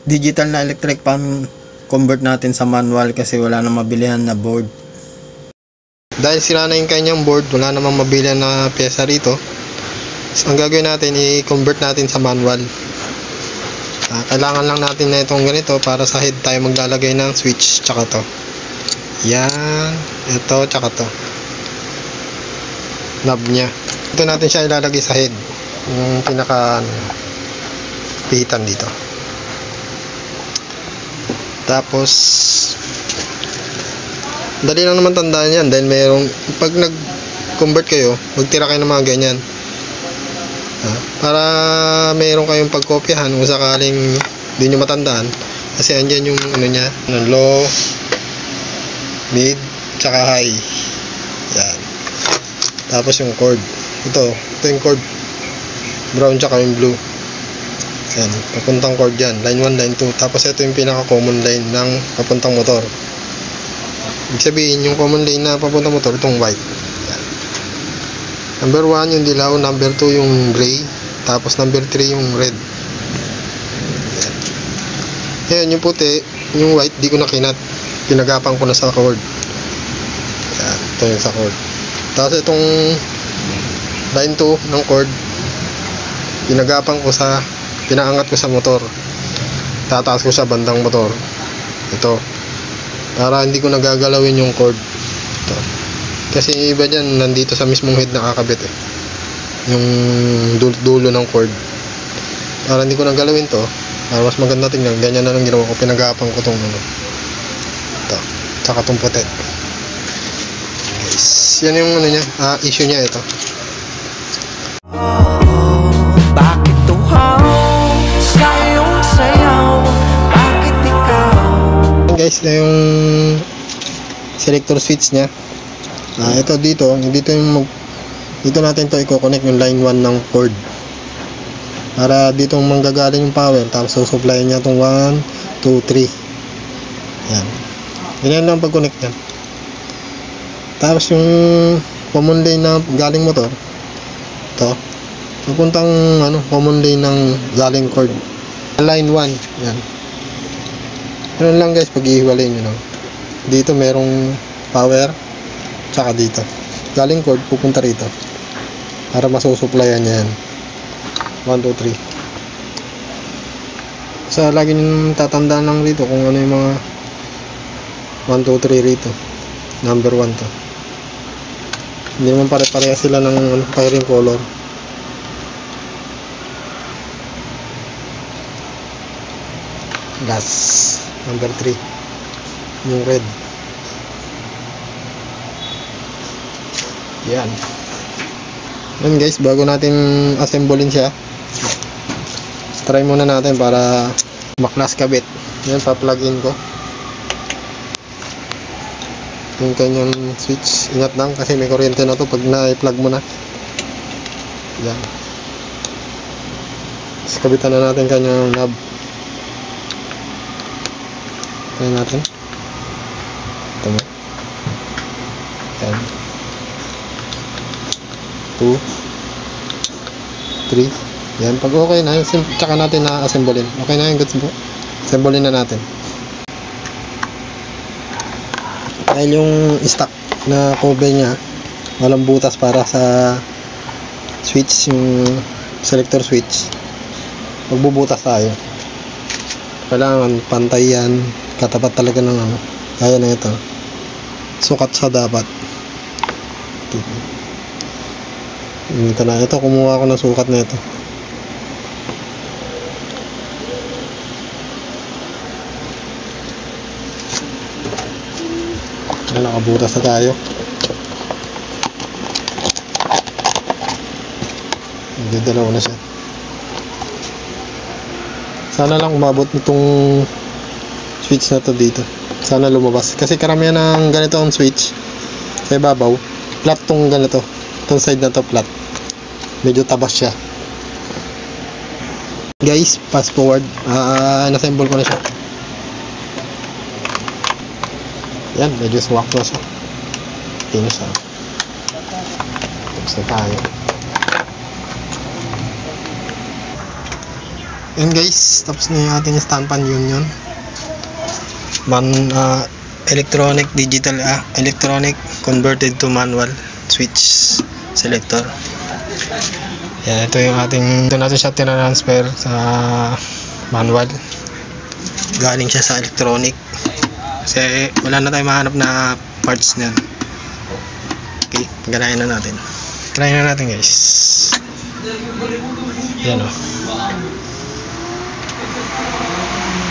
digital na electric fan, convert natin sa manual kasi wala nang mabilihan na board. Dahil sila na yung kanyang board, wala namang mabilihan na pyesa rito. So, ang gagawin natin, i-convert natin sa manual. Kailangan lang natin na itong ganito para sa head tayo maglalagay ng switch tsaka to. Yan, ito tsaka to. Knob nya. Ito natin siya ilalagay sa head. Yung pinaka pihitan dito. Tapos dali lang naman tandaan yan dahil mayroong pag nag-convert kayo, magtira kayo ng mga ganyan. Para mayroon kayong pagkopyahan kung sakaling hindi nyo matandaan kasi andyan yung ano nya, low, mid, tsaka high. Yan. Tapos yung cord. Ito yung cord. Brown tsaka yung blue. Yan. Papuntang cord yan. Line 1, line 2. Tapos ito yung pinaka-common line ng papuntang motor. Ibig sabihin, yung common lane na papuntang motor, itong white. Yan. Number 1 yung dilaw. Number 2 yung gray. Tapos number 3 yung red. Yan. Yan, yung puti, yung white, di ko na kinat. Pinagapang ko na sa cord. Yan. Ito yung sa cord. Tapos itong line 2 ng cord, pinagapang ko sa pinaangat ko sa motor, tataas ko sa bandang motor. Ito para hindi ko nagagalawin yung cord. Ito. Kasi iba dyan, nandito sa mismong head nakakabit yung dulo ng cord. Para hindi ko nagalawin to, para mas maganda tingnan, ganyan na lang ginawa ko. Pinagapang ko tong ito, tsaka tong puti. Yes. Yan yung ano nya, issue nya ito. Guys, na yung selector switch nya. Ito dito natin to i-connect yung line 1 ng cord. Para dito manggagaling yung power, tapos susupply niya itong 1, 2, 3. Yan. Ganyan lang pag-connect yan. Tapos yung common lane na galing motor, ito, pupuntang common lane ng galing cord. Line 1, yan. Ganun lang guys, pag-ihiwalay nyo lang. Dito merong power, tsaka dito. Galing cord, pupunta rito. Para masusupplyan niya yan. 1, 2, 3. So, lagi nyo tatandaan lang rito kung ano yung mga 1, 2, 3 rito. Number 1 to. Hindi naman pare-pareha sila ng firing color. Gas. Number 3 yung red. Yan guys, bago natin assemblein siya, try muna natin para maklas kabit. Yan, pa-plug in ko yung kanyang switch. Ingat lang kasi may kuryente na to pag na-plug mo na. Yan, tapos kabitan na natin kanyang knob. Ayan natin. Ito mo. Ayan. 2 3. Yan. Pag okay na, tsaka natin na-assemblein. Okay na yung goods mo. Assemblein na natin. Dahil yung stock na cover nya, walang butas para sa switch, yung selector switch. Magbubutas tayo. Kailangan pantay yan. Katapat talaga ng kaya na ito. Sukat sa dapat. Ito na. Ito, kumuha ako ng sukat na ito. Nakabutas na tayo. Nagdadalaw na siya. Sana lang umabot nitong switch na to dito. Sana lumabas. Kasi karamihan ng ganito ang switch sa ibabaw, flat tong ganito. Itong side na to flat. Medyo tabas siya. Guys, fast forward. Nassemble ko na siya. Yan, medyo swak na siya. Tinis siya. Tapos na tayo. Yun guys, tapos na yung ating stand pan union. Electronic converted to manual switch selector. Yan, ito yung ito natin siya tinransfer sa manual. Galing siya sa electronic. Kasi wala na tayong mahanap na parts niyan. Okay, ganahin na natin. Try na natin guys. Yan o.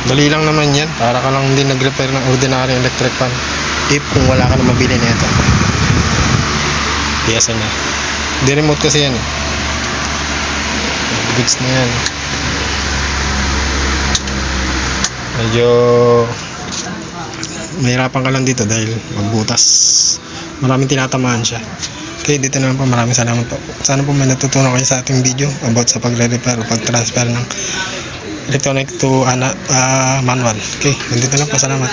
Dali lang naman yan. Para ka lang din nag-repair ng ordinary electric fan. If kung wala ka na mabili na ito. Tiyasan na. Di remote kasi yan. Goods na yan. Medyo mahirapan ka lang dito dahil magbutas. Maraming tinatamaan siya. Okay, dito naman po. Maraming salamat po. Sana po may natutunan kayo sa ating video about sa pagre-repair o pag-transfer ng electronic to manual. Okay, nandito lang po. Salamat.